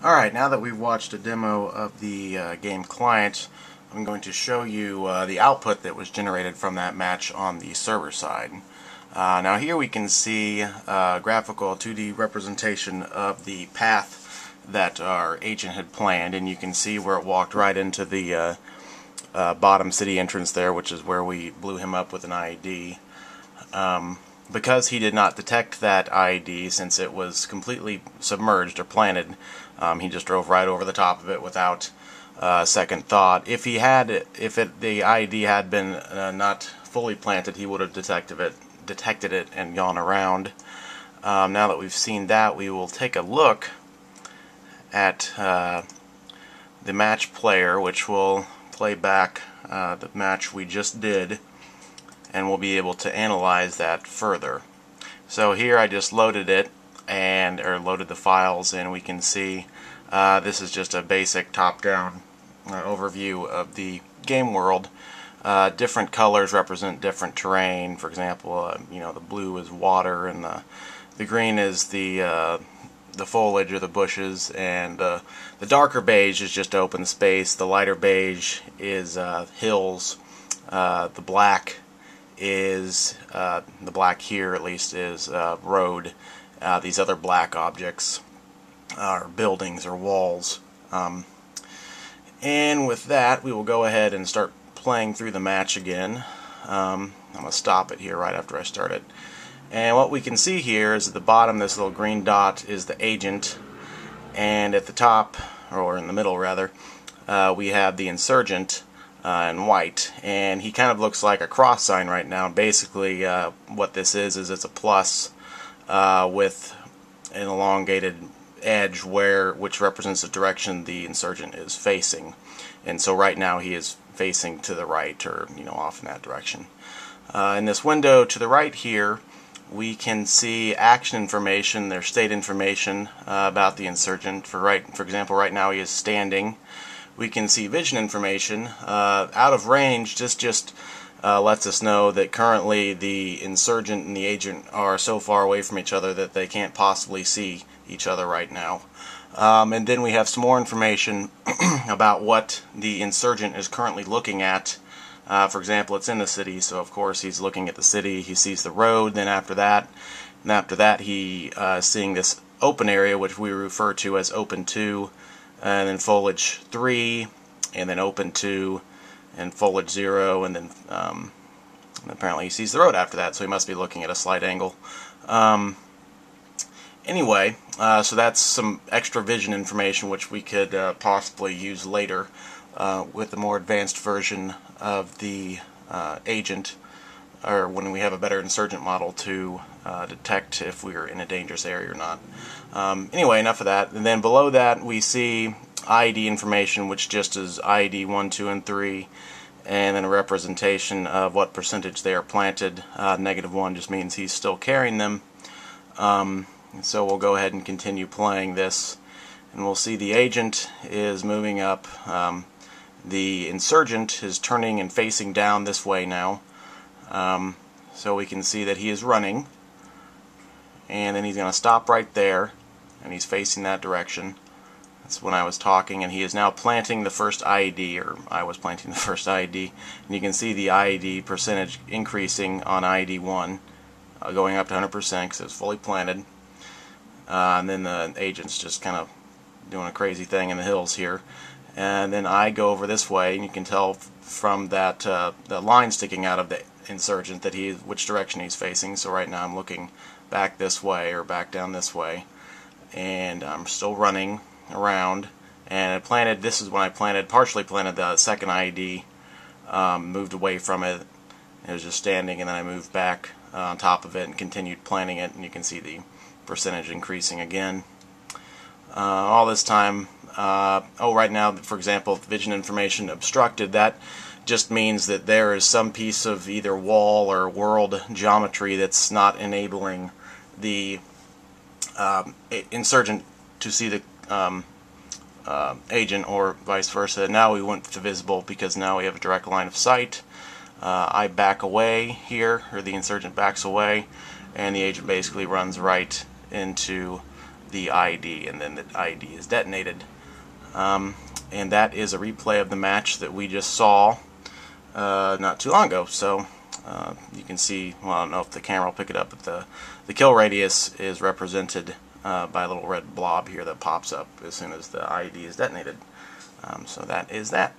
Alright, now that we've watched a demo of the game client, I'm going to show you the output that was generated from that match on the server side. Now here we can see a graphical 2D representation of the path that our agent had planned, and you can see where it walked right into the bottom city entrance there, which is where we blew him up with an IED. Because he did not detect that IED, since it was completely submerged or planted, he just drove right over the top of it without second thought. If the IED had been not fully planted, he would have detected it and gone around. Now that we've seen that, we will take a look at the match player, which will play back the match we just did, and we'll be able to analyze that further. So here I just loaded it or loaded the files, and we can see this is just a basic top-down overview of the game world. Different colors represent different terrain. For example, the blue is water, and the green is the foliage or the bushes, and the darker beige is just open space. The lighter beige is hills. The black is the black here at least is road. These other black objects are buildings or walls. And with that, we will go ahead and start playing through the match again. I'm going to stop it here right after I start it. And what we can see here is at the bottom, this little green dot is the agent, and at the top, or in the middle rather, we have the insurgent in white, and he kind of looks like a cross sign right now. Basically what this is it's a plus with an elongated edge which represents the direction the insurgent is facing, and so right now he is facing to the right, or off in that direction. In this window to the right here, we can see action information, their state information about the insurgent. For example, right now he is standing. We can see vision information. Out of range, this just lets us know that currently the insurgent and the agent are so far away from each other that they can't possibly see each other right now. And then we have some more information about what the insurgent is currently looking at. For example, it's in the city, so of course he's looking at the city. He sees the road. Then after that he is seeing this open area, which we refer to as open 2, and then foliage 3, and then open 2, and foliage 0, and then apparently he sees the road after that, so he must be looking at a slight angle. Anyway, so that's some extra vision information which we could possibly use later with the more advanced version of the agent, or when we have a better insurgent model to detect if we're in a dangerous area or not. Anyway, enough of that. And then below that we see IED information, which just is IED 1, 2, and 3, and then a representation of what percentage they are planted. -1 just means he's still carrying them. So we'll go ahead and continue playing this, and we'll see the agent is moving up. The insurgent is turning and facing down this way now. So we can see that he is running, and then he's going to stop right there, and he's facing that direction. That's when I was talking, and he is now planting the first IED, or I was planting the first IED, and you can see the IED percentage increasing on IED 1, going up to 100% because it's fully planted. And then the agent's just kind of doing a crazy thing in the hills here. And then I go over this way, and you can tell from that the line sticking out of the insurgent that which direction he's facing. So right now I'm looking back this way, or back down this way, and I'm still running around. And this is when I partially planted the second IED, moved away from it. It was just standing, and then I moved back on top of it and continued planting it, and you can see the percentage increasing again. All this time, right now, for example, vision information obstructed. That just means that there is some piece of either wall or world geometry that's not enabling the insurgent to see the agent, or vice versa. Now we went to visible because now we have a direct line of sight. I back away here, or the insurgent backs away, and the agent basically runs right into the IED, and then the IED is detonated. And that is a replay of the match that we just saw not too long ago. So you can see, well, I don't know if the camera will pick it up, but the kill radius is represented by a little red blob here that pops up as soon as the IED is detonated. So that is that.